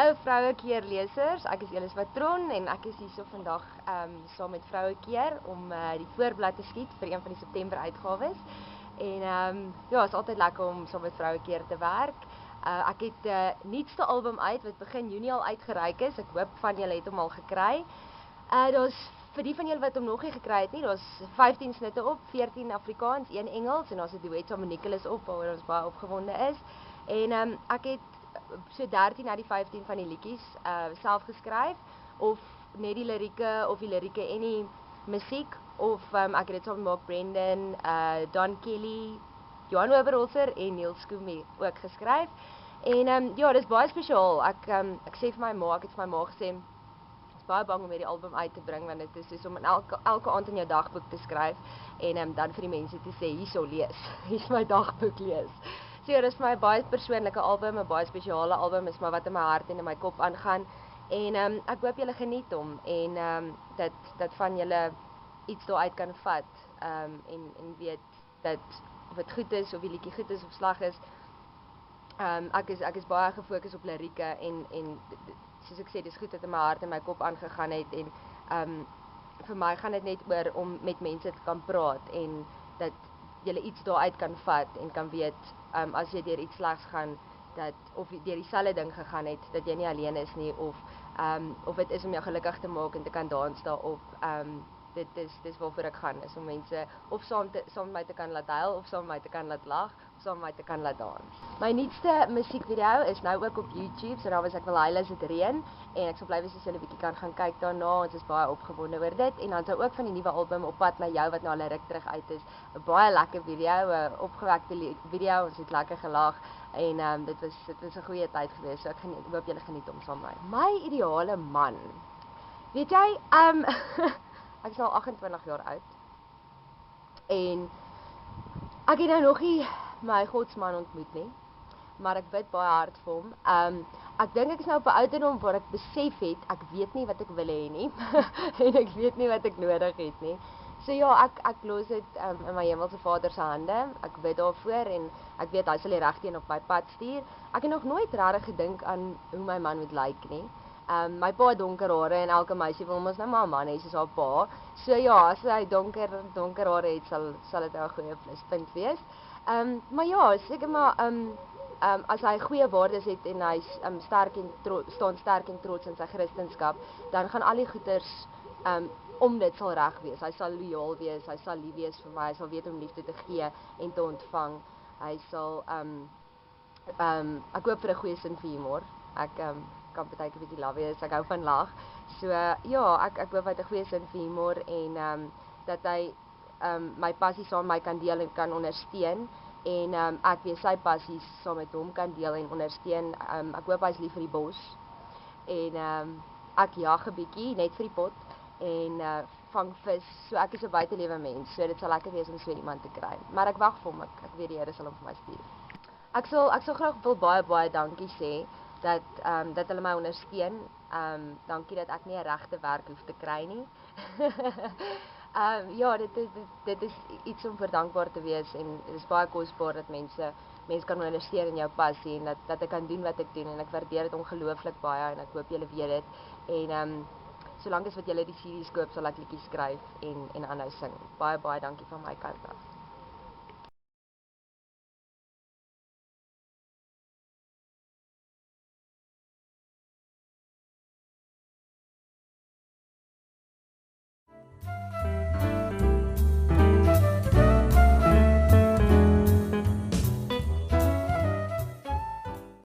Hallo vroue keer lesers, ek is Elis Patron en ek is hierso vandag saam met vroue keer om die voorblad te skiet vir een van die September uitgawes. En ja, is altyd lekker om saam met vroue keer te werk. Ek het nuutste album uit wat begin Junie al uitgereik is. Ek hoop van julle het hom al gekry. Daar's vir die van julle wat hom nog nie gekry het nie, daar's 15 snitte op, 14 Afrikaans, 1 Engels en daar's 'n duet saam met Nicholas op waaroor ons baie opgewonde is. En ek het so 13 uit die 15 van die liedjies self geskryf, of net die lirieke of die lirieke en die musiek, of ek het dit saam met Mark Brendan, Don Kelly, Johan Oberholzer en Neil Skoomie ook geskryf. En ja, dis baie spesiaal. Ek sê vir my ma, ek het vir my ma gesê, ek is baie bang om hierdie album uit te bring, want dit is soos om in elke aand in jou dagboek te skryf en dan vir die mense te sê, hierso lees, hier's my dagboek lees. So ja, dit is vir my 'n baie persoonlike album, 'n baie spesiale album, is maar wat in my hart en in my kop aangaan. En ek hoop julle geniet hom en dat van julle iets daaruit kan vat en weet dat of dit goed is, of die liedjie goed is of sleg is. Ek is baie gefokus op lirieke en soos ek sê, dis goed dat in my hart en my kop aangegaan het en vir my gaan dit net oor om met mense te kan praat en dat jy iets daaruit kan vat en kan weet as jy deur iets slegs gaan, of deur dieselfde ding gegaan het, dat jy nie alleen is nie, of dit is om jou gelukkig te maak en te kan dans daarop. Dis waarvoor ek gaan, is om mense of saam met my te kan laat huil, of saam met my te kan laat lag, of saam met my te kan laat dans. My nuutste musiekvideo is nou ook op YouTube, so daar was ek wil huil as dit reën, en ek sal bly wees as julle 'n bietjie kan gaan kyk daarna, ons is baie opgewonde oor dit, en dan sou ook van die nuwe album Op Pad Na Jou, wat nou al 'n ruk terug uit is, 'n baie lekker video, 'n opgewekte video, ons het lekker gelag, en dit was 'n goeie tyd geweest, so ek hoop julle geniet hom saam met my. My ideale man, weet jy, ek is nou 28 jaar oud, en ek het nou nog nie my godsman ontmoet nie, maar ek bid baie hard vir hom. Ek dink ek is nou op 'n ouderdom waar ek besef het, ek weet nie wat ek wil hê nie, en ek weet nie wat ek nodig het nie. So ja, ek los dit in my hemelse Vader se hande, ek bid daarvoor, en ek weet hy sal die regte een op my pad stuur. Ek het nog nooit regtig gedink aan hoe my man moet lyk nie. My pa het donker hare en elke meisie wil mos nou maar 'n man hê soos haar pa. So ja, as hy donker hare het, sal dit 'n goeie pluspunt wees. Maar ja, seker maar as hy goeie waardes het en hy staan sterk en trots in sy Christendom, dan gaan al die goeders om dit sal reg wees. Hy sal loyaal wees, hy sal lief wees vir my, hy sal weet om liefde te gee en te ontvang. Hy sal ek hoop vir 'n goeie sin vir humor. Ek kan partykeer 'n bietjie law wees, ek hou van lag. So ja, ek hoop hy het 'n goeie sin vir humor en dat hy my passie saam met my kan deel en kan ondersteun, en ek weer sy passies saam met hom kan deel en ondersteun. Ek hoop hy's lief vir die bos, en ek jag 'n bietjie net vir die pot en vang vis. So ek is 'n buitelewe mens, so dit sal lekker wees om so iemand te kry. Maar ek wag vir hom, ek weet die Here sal hom vir my stuur. Ek sal graag wil baie dankie sê dat hulle my ondersteun. Dankie dat ek nie 'n regte werk hoef te kry nie. Ja, dit is iets om vir dankbaar te wees, en dit is baie kosbaar dat mense kan ondersteun in jou passie, en dat ek kan doen wat ek doen, en ek waardeer dit ongelooflik baie, en ek hoop julle weet dit. En solank as wat julle die series koop, sal ek liedjies skryf en aanhou sing. Baie dankie van my kant af.